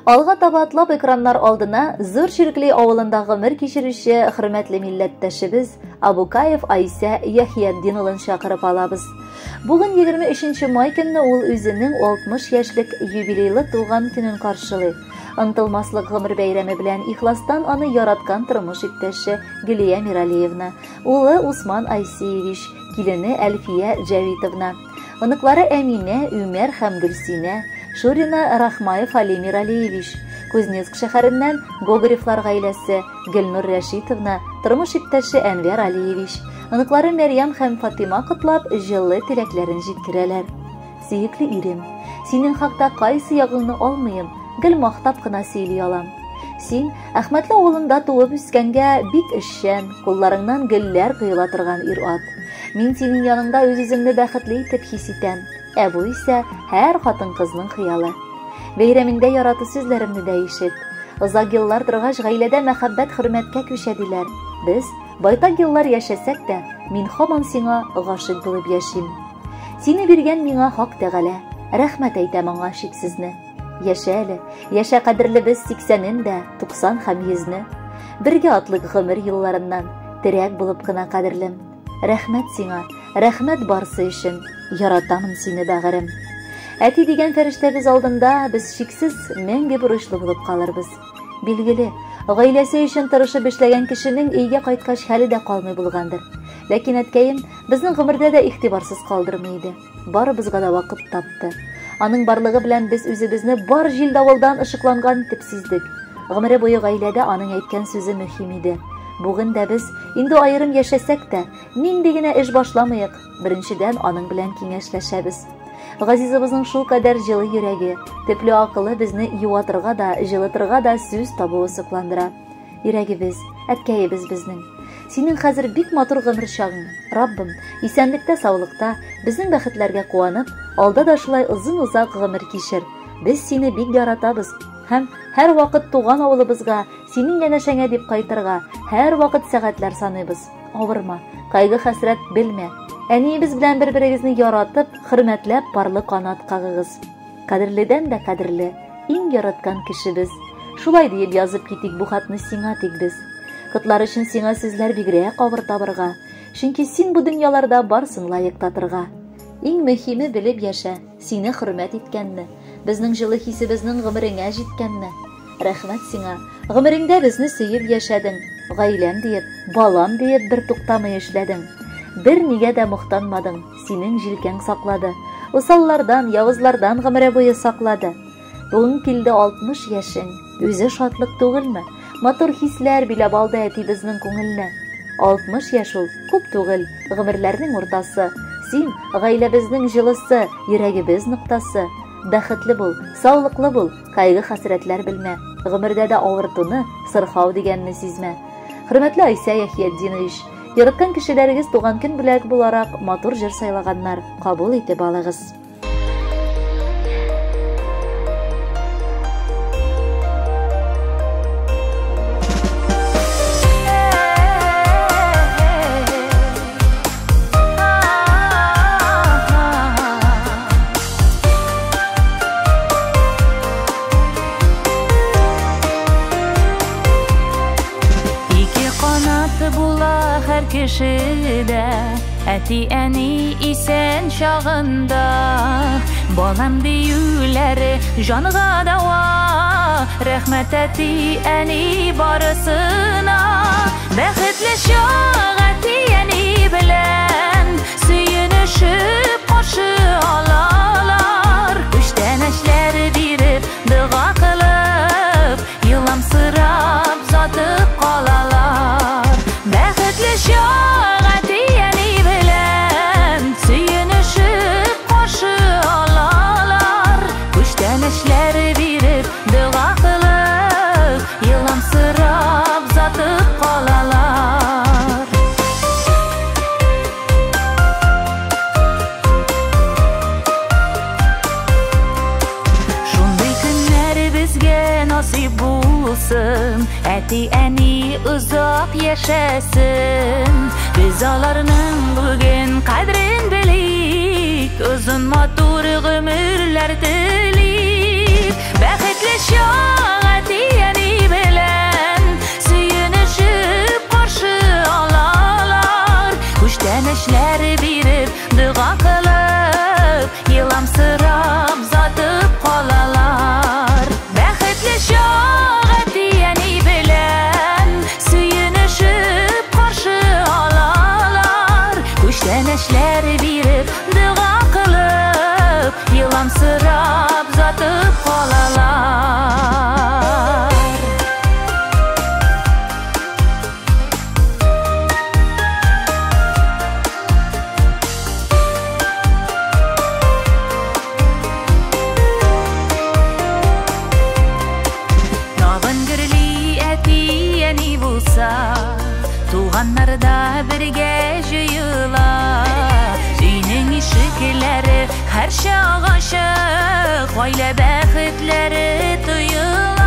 Алга таба атлап экраннар алдына зур Ширкли авылында гомер кичерүче хөрмәтле милләттәшебез Абукаев Айса Яхьяддин улын чакырып алабыз. Бүген 23 май көнне ул үзенең 60 яшьлек юбилейлы туган көнен каршылый. Ынтылмаслык гомер бәйрәме белән ихластан аны яраткан тормыш иптәше Гөлия Миралиевна, улы Усман Айсеевич, килене Әлфия Җавитовна, оныклары Әминә, Үмәр һәм Гөлсинә, Шурина Рахмаев Али Миралиевич, Кузнецк шәһәреннән Гогоревлар гаиләсе Гөлнур Рәшитовна, тормыш иптәше Әнвәр Алиевич, оныклары Мәрьям һәм Фатима котлап җылы теләкләрен җиткерәләр. Сөекле ирем, синең хакта кайсы ягыңны алмыйм, гел мактап кына сөйли алам. Син Әхмәтле авылында туып үскәнгә бик эшчән, кулларыңнан гөлләр коела торган ир-ат. Мин синең яныңда үз-үземне бәхетле итеп хис итәм. Ә бу исә һәр хатын-кызның хыялы. Бәйрәмеңдә яраты сүзләремне дә ишет. Озак еллар торгач гаиләдә мәхәббәт хөрмәткә күчәдиләр. Без байтак еллар яшәсәк тә, мин һаман сиңа гашык булып яшим. Сине биргән миңа Хак Тәгалә, рәхмәт әйтәм аңа шиксезне. Яшә әле, яшә кадерлебез 80-ен дә, 90 һәм 100-не. Бергә атлык гомер елларыннан, терәк булып кына кадерлем. Рәхмәт сиңа, рәхмәт барсы өчен, яратамын сине бәгырем. Әти дигән фәрештәбез алдында без шиксез мәңге бурычлы булып калырбыз. Билгеле, гаиләсе өчен тырышып эшләгән кешенең өйгә кайткач хәле дә калмый булгандыр. Ләкин әткәем безнең гомердә дә игътибарсыз калдырмый иде. Барыбызга да вакыт тапты. Аның барлыгы белән без үзебезне бар җил давылдан ышыкланган итеп сиздек. Гомере буе гаиләдә аның әйткән сүзе мөһим иде. Бүген дә без инде аерым яшәсәк тә, нинди генә эш башламыйк, беренчедән аның белән киңәшләшәбез. Газизыбызның шул кадәр җылы йөрәге, төпле акылы безне юатырга да, җылытырга да сүз табуы сокландыра. Йөрәгебез, әткәебез безнең. Синең хәзер бик матур гомер чагың. Раббым, исәнлектә, саулыкта безнең бәхетләргә куанып, алда да шулай озын-узак гомер кичер. Без сине бик яратабыз һәм һәр вакыт туган авылыбызга, синең янәшәңә дип кайтырга, һәр вакыт сәгатьләр саныйбыз. Авырма, кайгы хәсрәт белмә. Әниебез белән бер-берегезне яратып, хөрмәтләп, парлы канат кагыгыз. Кадерледән дә кадерле, иң яраткан кешебез. Шулай диеп язып китик бу хатны сиңа тик без. Котлар өчен сиңа сүзләр бигрәк авыр табырга, чөнки син бу дөньяларда барсын лаек татырга. Иң мөһиме белеп яшә, сине хөрмәт иткәнне, безнең җылы хисебезнең гомереңә җиткәнне. Рәхмәт сиңа, гомереңдә безне сөеп яшәдең, гаиләм диеп, балам диеп бер туктамый эшләдең. Бер нигә дә мохтанмадың, синең җилкәң саклады. Усаллардан, явызлардан гомере буе саклады. Бүген килде 60 яшең, үзе шатлык түгелме? Матур хисләр биләп алды әтибезнең күңелне. 60 яшь ул, күп түгел, гомерләрнең уртасы. Син гаиләбезнең җылысы, йөрәгебез ноктасы. Бәхетле бул, саулыклы бул, кайгы хәсрәтләр белмә. Гомердә дә авыртуны, сырхау дигәнне сизмә. Хөрмәтле Айса Яхьяддинович, яраткан кешеләрегез туган көн бүләк буларак матур җыр сайлаганнар, кабул итеп алыгыз. Кешедә әти әни исән чагында, балам диюләре җанга дава. Рәхмәт әти әни барысына, бәхетле чак әти әни белән сөенешеп каршы алалар. Күчтән эшләр биреп, дуга кылып, еламсырап затып калалар. Бәхетле чак әти әни белән сөенешеп каршы алалар. Күчтән эшләр биреп, дуга кылып, еламсырап затып калалар. Шундый көннәр безгә насыйп булсын, әти әни узак яшәсен. Без аларның бүген кадерен белик, узын матур гомерләр телик. Бәхетле Бәхетле чак әтияни белән сөенешеп каршы алалар. Күчтәнешләр биреп, дуга кылып, еламсырап затып калалар. Бәхетле чак әтияни белән сөенешеп каршы алалар. Күчтәнешләр биреп, дуга кылып, еламсырап затып калалар. Табынгырли әтияни булса, туганнарда бергә җыела. Өйнең ишекләре һәр чак ачык, гаилә бәхетләре тоела.